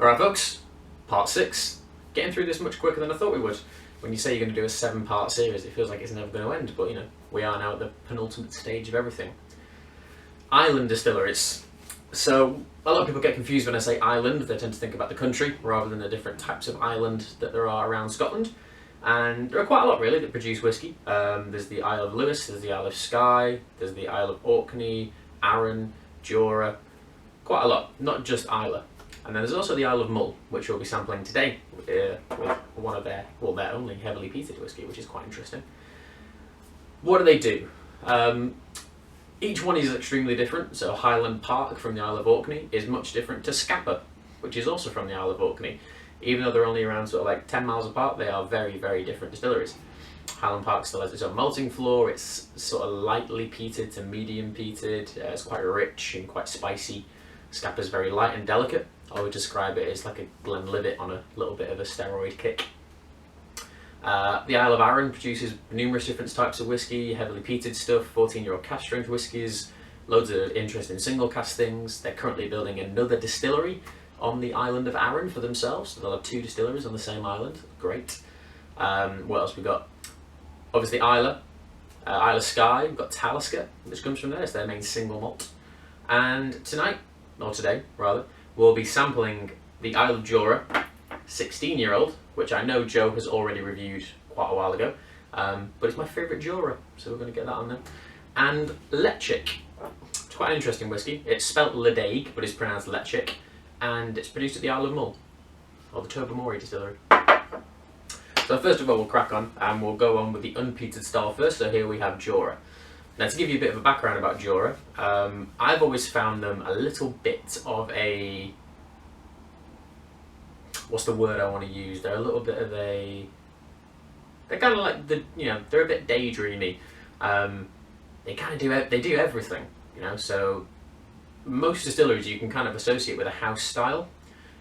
Alright folks, part 6. Getting through this much quicker than I thought we would. When you say you're going to do a 7-part series, it feels like it's never going to end, but you know, we are now at the penultimate stage of everything. Island distilleries. So, a lot of people get confused when I say island. They tend to think about the country rather than the different types of island that there are around Scotland. And there are quite a lot really that produce whisky. There's the Isle of Lewis, there's the Isle of Skye, there's the Isle of Orkney, Arran, Jura, quite a lot, not just Islay. And then there's also the Isle of Mull, which we'll be sampling today with one of their only heavily peated whisky, which is quite interesting. What do they do? Each one is extremely different. So Highland Park from the Isle of Orkney is much different to Scapa, which is also from the Isle of Orkney. Even though they're only around sort of like 10 miles apart, they are very, very different distilleries. Highland Park still has its own malting floor. It's sort of lightly peated to medium peated. It's quite rich and quite spicy. Scapa is very light and delicate. I would describe it as like a Glenlivet on a little bit of a steroid kick. The Isle of Arran produces numerous different types of whisky, heavily peated stuff, 14-year-old cask strength whiskies, loads of interesting single cask things. They're currently building another distillery on the island of Arran for themselves. So they'll have 2 distilleries on the same island. Great. What else we got? Obviously Islay, Isle of Skye. We've got Talisker, which comes from there. It's their main single malt. And tonight, or today rather, we'll be sampling the Isle of Jura, 16-year-old, which I know Joe has already reviewed quite a while ago, but it's my favourite Jura, so we're going to get that on there. And Ledaig, it's quite an interesting whisky. It's spelt Ledaig, but it's pronounced Ledaig, and it's produced at the Isle of Mull, or the Tobermory distillery. So first of all, we'll crack on, and we'll go on with the unpeated style first. So here we have Jura. Now, to give you a bit of a background about Jura, I've always found them a little bit of a... what's the word I want to use? They're a little bit of a... they're kind of like the... you know, they're a bit daydreamy. They kind of do... they do everything, you know, so... most distilleries you can kind of associate with a house style.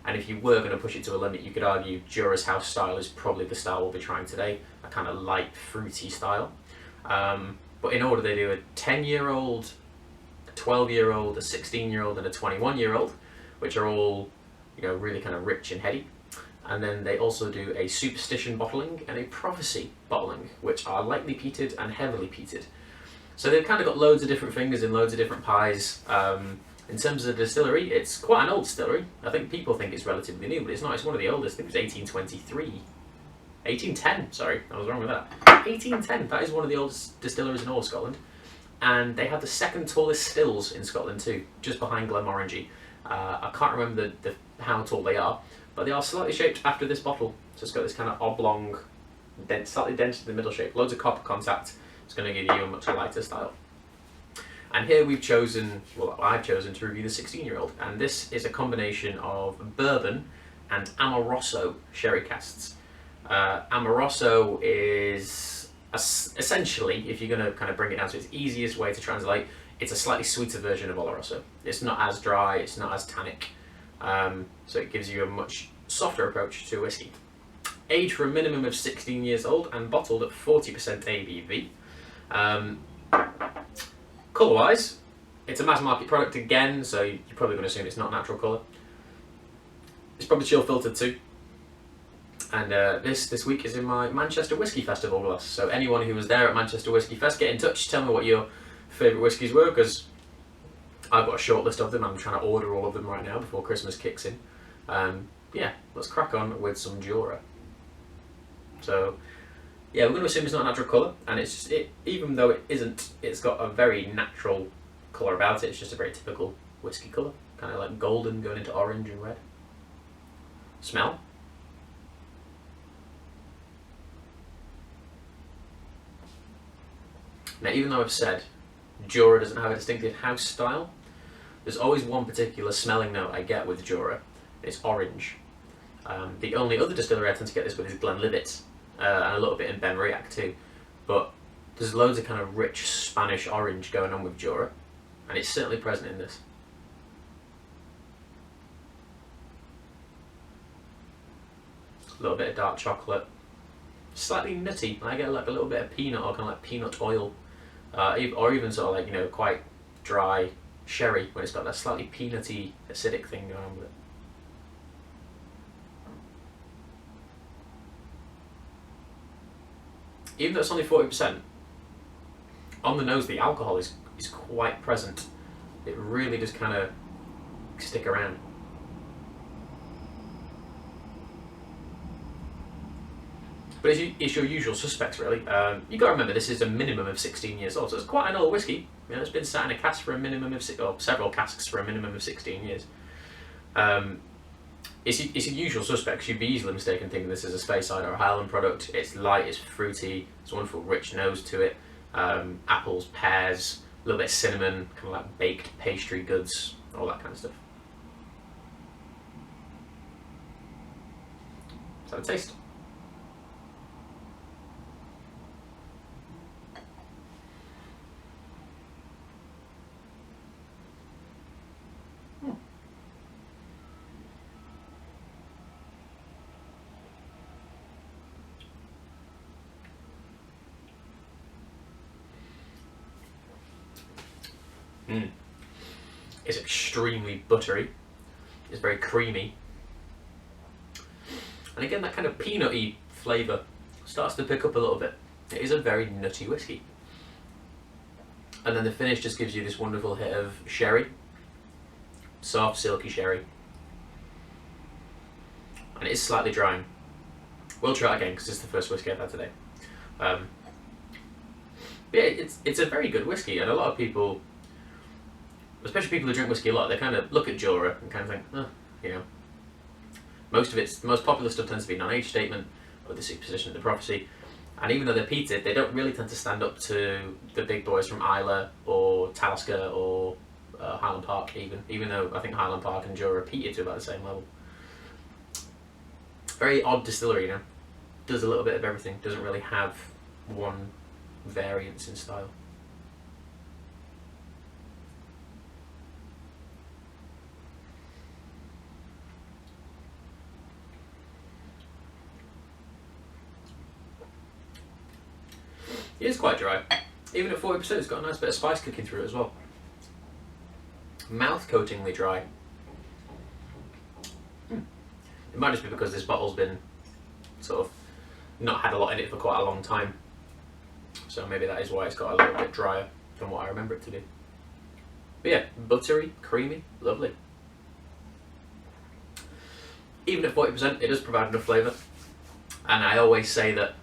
And if you were going to push it to a limit, you could argue Jura's house style is probably the style we'll be trying today. A kind of light, fruity style. But in order, they do a 10-year-old, a 12-year-old, a 16-year-old, and a 21-year-old, which are all, you know, really kind of rich and heady. And then they also do a superstition bottling and a prophecy bottling, which are lightly peated and heavily peated. So they've kind of got loads of different fingers in loads of different pies. In terms of the distillery, it's quite an old distillery. I think people think it's relatively new, but it's not. It's one of the oldest. I think it was 1823. 1810, sorry, I was wrong with that. 1810, that is one of the oldest distilleries in all of Scotland. And they have the second tallest stills in Scotland too, just behind Glenmorangie. I can't remember how tall they are, but they are slightly shaped after this bottle. So it's got this kind of oblong, slightly dense in the middle shape, loads of copper contact. It's going to give you a much lighter style. And here we've chosen, well, I've chosen to review the 16-year-old. And this is a combination of bourbon and Amoroso sherry casks. Amoroso is essentially, if you're going to kind of bring it down to its easiest way to translate, it's a slightly sweeter version of Oloroso. It's not as dry, it's not as tannic, so it gives you a much softer approach to whiskey. Aged for a minimum of 16 years old and bottled at 40% ABV. Colour-wise, it's a mass market product again, so you're probably going to assume it's not natural colour. It's probably chill filtered too. And this week is in my Manchester Whisky Festival glass. So anyone who was there at Manchester Whisky Fest, get in touch, tell me what your favourite whiskies were, because I've got a short list of them. I'm trying to order all of them right now before Christmas kicks in. Yeah, let's crack on with some Jura. So yeah, we're going to assume it's not natural colour, and it's just, even though it isn't, it's got a very natural colour about it. It's just a very typical whisky colour, kind of like golden going into orange and red. Smell. Now, even though I've said Jura doesn't have a distinctive house style, there's always one particular smelling note I get with Jura. It's orange. The only other distillery I tend to get this with is Glenlivet, and a little bit in Benriach too. But there's loads of kind of rich Spanish orange going on with Jura, and it's certainly present in this. A little bit of dark chocolate, slightly nutty. I get like a little bit of peanut, or kind of like peanut oil. Or even sort of like, you know, quite dry sherry when it's got that slightly peanutty acidic thing going on with it. even though it's only 40%, on the nose the alcohol is quite present. It really does kind of stick around. But it's your usual suspects, really. You got to remember, this is a minimum of 16 years old, so it's quite an old whiskey. You know, it's been sat in a cask for a minimum of several casks for a minimum of 16 years. It's a usual suspects. You'd be easily mistaken thinking this is a Speyside or a Highland product. It's light, it's fruity, it's a wonderful rich nose to it. Apples, pears, a little bit of cinnamon, kind of like baked pastry goods, all that kind of stuff. Let's have a taste. It's extremely buttery. It's very creamy. And again, that kind of peanutty flavour starts to pick up a little bit. It is a very nutty whiskey. And then the finish just gives you this wonderful hit of sherry. Soft, silky sherry. And it is slightly drying. We'll try it again because it's the first whiskey I've had today. Yeah, it's a very good whiskey, and a lot of people, especially people who drink whiskey a lot, they kind of look at Jura and kind of think, oh, you know, most popular stuff tends to be non-age statement or the superstition of the prophecy, and even though they're peated, they don't really tend to stand up to the big boys from Islay or Talisker or Highland Park, even though I think Highland Park and Jura are peated to about the same level. Very odd distillery, you know, does a little bit of everything, doesn't really have one variance in style. It is quite dry. Even at 40%, it's got a nice bit of spice cooking through it as well. Mouth-coatingly dry. It might just be because this bottle's been sort of not had a lot in it for quite a long time. So maybe that is why it's got a little bit drier than what I remember it to be. But yeah, buttery, creamy, lovely. Even at 40%, it does provide enough flavour. And I always say that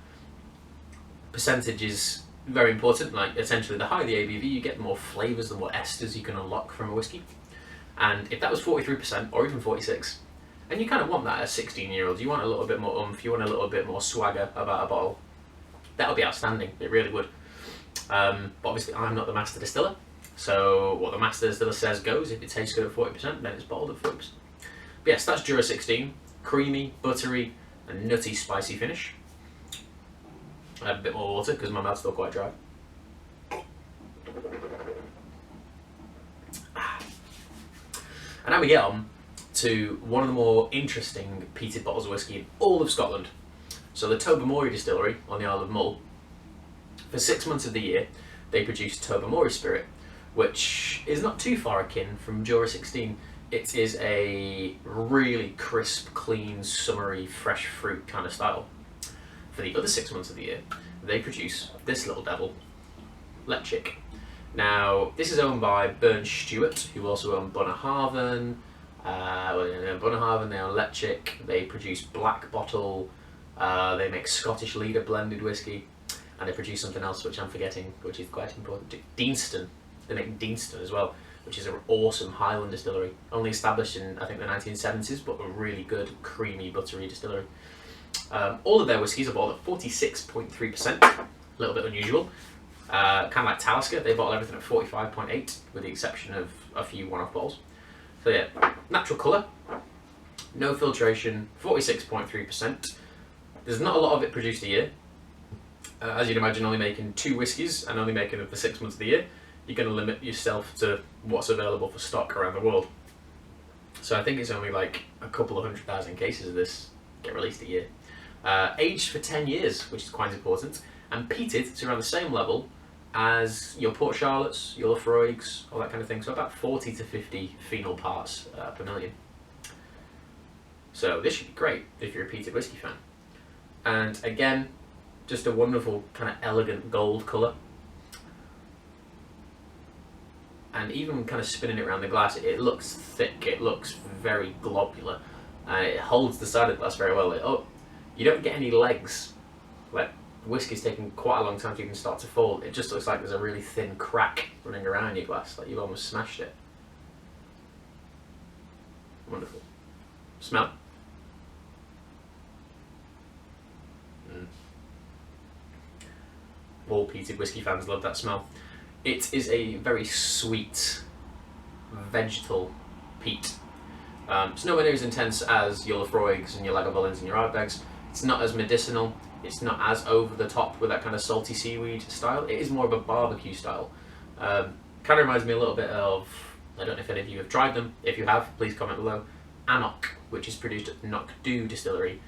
percentage is very important. Like, essentially, the higher the ABV, you get more flavours than what esters you can unlock from a whiskey. And if that was 43% or even 46%, and you kind of want that as 16-year-olds, you want a little bit more oomph, you want a little bit more swagger about a bottle, that would be outstanding, it really would. But obviously I'm not the master distiller, so what the master distiller says goes. If it tastes good at 40%, then it's bottled at 40%. But yes, that's Jura 16, creamy, buttery, and nutty, spicy finish. I have a bit more water because my mouth's still quite dry. And now we get on to one of the more interesting peated bottles of whiskey in all of Scotland. So the Tobermory distillery on the Isle of Mull, for 6 months of the year, they produce Tobermory spirit, which is not too far akin from Jura 16. It is a really crisp, clean, summery, fresh fruit kind of style. For the other 6 months of the year, they produce this little devil, Ledaig. Now, this is owned by Burn Stewart, who also own Bunnahabhain. Bunnahabhain, they own Ledaig. They produce Black Bottle. They make Scottish Leader blended whiskey, and they produce something else which I'm forgetting, which is quite important. Deanston. They make Deanston as well, which is an awesome Highland distillery, only established in I think the 1970s, but a really good creamy buttery distillery. All of their whiskies are bottled at 46.3%, a little bit unusual. Kind of like Talisker, they bottle everything at 45.8%, with the exception of a few one-off bottles. So yeah, natural colour, no filtration, 46.3%. There's not a lot of it produced a year. As you'd imagine, only making 2 whiskies and only making it for 6 months of the year, you're going to limit yourself to what's available for stock around the world. So I think it's only like a couple of 100,000 cases of this get released a year. Aged for 10 years, which is quite important, and peated to around the same level as your Port Charlottes, your Lafroigs, all that kind of thing. So about 40 to 50 phenol parts per million. So this should be great if you're a peated whiskey fan. And again, Just a wonderful kind of elegant gold colour. And even kind of spinning it around the glass, it looks thick, it looks very globular, and it holds the side of the glass very well. You don't get any legs. Like, whiskey's taking quite a long time to even start to fall. It just looks like there's a really thin crack running around your glass, like you've almost smashed it. Wonderful. Smell. All peated whiskey fans love that smell. It is a very sweet, vegetal peat. It's nowhere near as intense as your Lafroigs and your Lagavulins and your Ardbegs. It's not as medicinal. It's not as over the top with that kind of salty seaweed style. It is more of a barbecue style. Kind of reminds me a little bit of, I don't know if any of you have tried them. If you have, please comment below. Anok, which is produced at Knockdhu Distillery.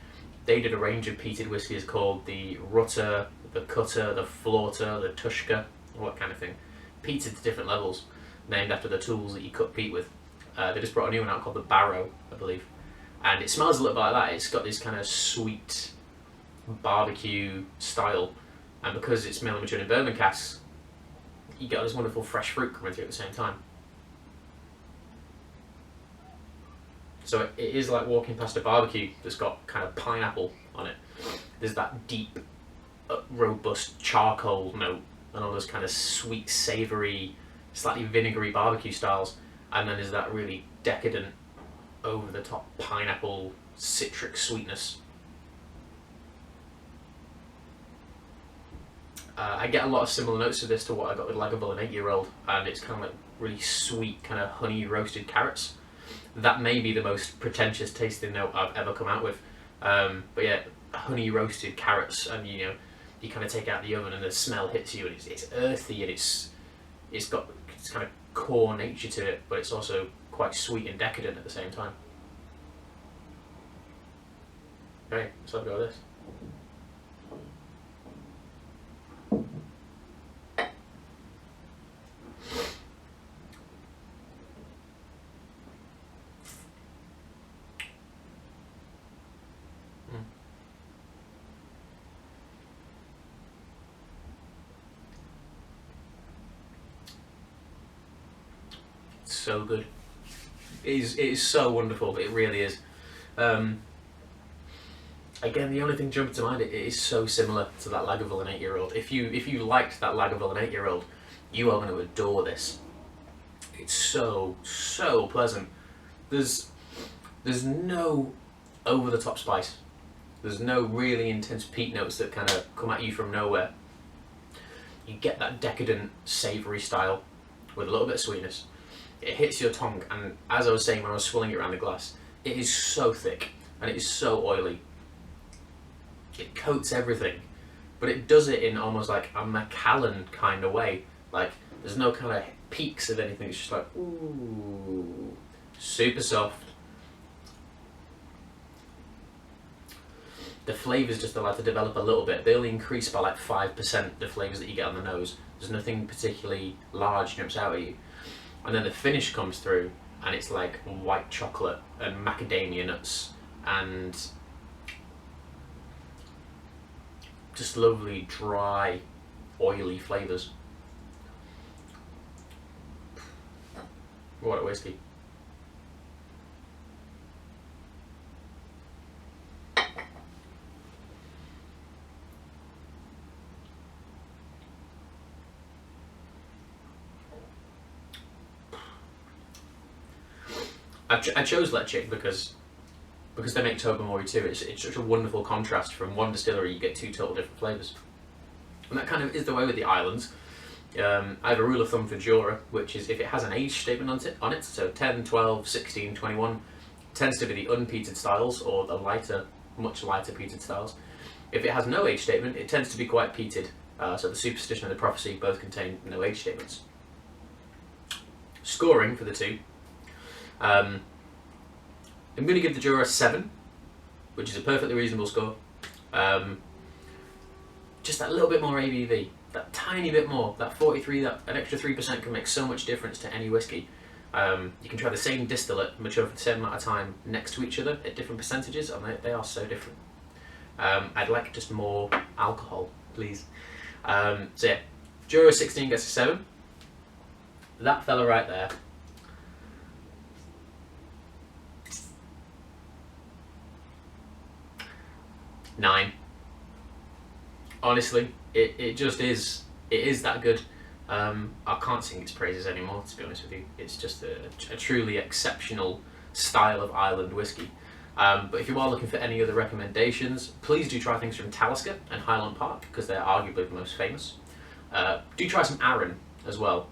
They did a range of peated whiskies called the Rutter, the Cutter, the Flauter, the Tushka, all that kind of thing. Peated to different levels, named after the tools that you cut peat with. They just brought a new one out called the Barrow, I believe. And it smells a little bit like that. It's got this kind of sweet barbecue style. And because it's mainly matured in bourbon casks, you get this wonderful fresh fruit coming through at the same time. So it is like walking past a barbecue that's got kind of pineapple on it. There's that deep, robust charcoal note and all those kind of sweet, savoury, slightly vinegary barbecue styles. And then there's that really decadent, over-the-top pineapple, citric sweetness. I get a lot of similar notes to this to what I got with Lagavulin 8-year-old, and it's kind of like really sweet, kind of honey roasted carrots. That may be the most pretentious tasting note I've ever come out with. But yeah, honey roasted carrots, and you kind of take it out the oven and the smell hits you, and it's earthy, and it's got this kind of core nature to it, but it's also quite sweet and decadent at the same time. Okay, so I'll go with this. So good. It is so wonderful. It really is. Again, the only thing jumping to mind, it is so similar to that Lagavulin 8-year-old. If you liked that Lagavulin 8-year-old, you are going to adore this. It's so pleasant. There's no over the top spice. There's no really intense peat notes that kind of come at you from nowhere. You get that decadent savoury style with a little bit of sweetness. It hits your tongue, and as I was saying when I was swirling it around the glass, it is so thick and it is so oily. It coats everything, but it does it in almost like a Macallan kind of way. Like, there's no kind of peaks of anything. It's just like, ooh, super soft. The flavours just allowed to develop a little bit. They only increase by like 5%, the flavours that you get on the nose. There's nothing particularly large jumps out at you. And then the finish comes through, and it's like white chocolate and macadamia nuts and just lovely, dry, oily flavours. What a whiskey. I chose Ledaig because they make Tobermory too. It's such a wonderful contrast. From one distillery, you get two total different flavours. And that kind of is the way with the islands. I have a rule of thumb for Jura, which is if it has an age statement on it, so 10, 12, 16, 21, tends to be the unpeated styles or the lighter, much lighter peated styles. If it has no age statement, it tends to be quite peated. So the Superstition and the Prophecy both contain no age statements. Scoring for the two. I'm going to give the Jura a 7, which is a perfectly reasonable score. Just that little bit more ABV, that tiny bit more, that 43, that an extra 3% can make so much difference to any whiskey. You can try the same distillate, mature for the same amount of time next to each other at different percentages, and they are so different. I'd like just more alcohol, please. So yeah, Jura 16 gets a 7. That fella right there. Nine. Honestly, it just is. It is that good. I can't sing its praises anymore, to be honest with you. It's just a truly exceptional style of Ireland whiskey. But if you are looking for any other recommendations, please do try things from Talisker and Highland Park, because they're arguably the most famous. Do try some Arran as well.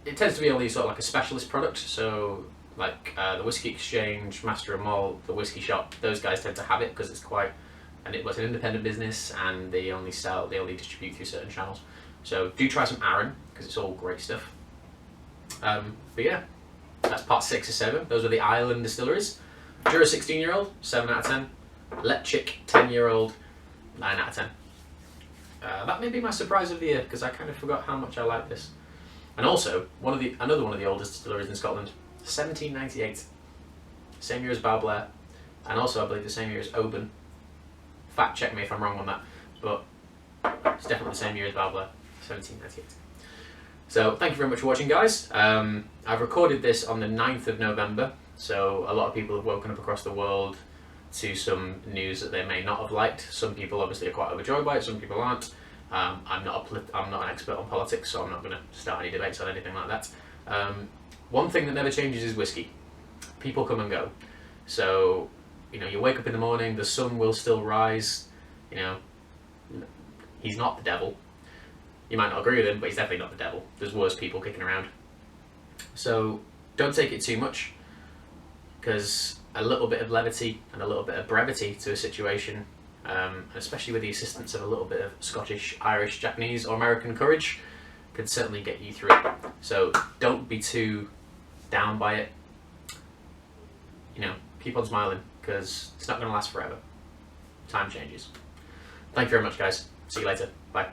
It tends to be only sort of like a specialist product, so like the Whisky Exchange, Master and Malt, the Whisky Shop, those guys tend to have it because it's quite, and it was an independent business and they only distribute through certain channels. So do try some Arran because it's all great stuff. But yeah, that's part 6 of 7. Those were the Ireland distilleries. Jura 16-year-old, 7 out of 10. Letchik 10-year-old, 9 out of 10. That may be my surprise of the year because I kind of forgot how much I like this. And also, another one of the oldest distilleries in Scotland, 1798. Same year as Balblair, and also I believe the same year as Oban. Fact check me if I'm wrong on that, but it's definitely the same year as Balblair, 1798. So thank you very much for watching, guys. I've recorded this on the 9th of November, so a lot of people have woken up across the world to some news that they may not have liked. Some people obviously are quite overjoyed by it, some people aren't. I'm not an expert on politics, so I'm not going to start any debates on anything like that. One thing that never changes is whiskey. People come and go. So, you know, you wake up in the morning, the sun will still rise. You know, he's not the devil. You might not agree with him, but he's definitely not the devil. There's worse people kicking around. So don't take it too much, because a little bit of levity and a little bit of brevity to a situation, especially with the assistance of a little bit of Scottish, Irish, Japanese or American courage, could certainly get you through it. So don't be too down by it. You know, keep on smiling, because it's not going to last forever. Time changes. Thank you very much, guys. See you later. Bye.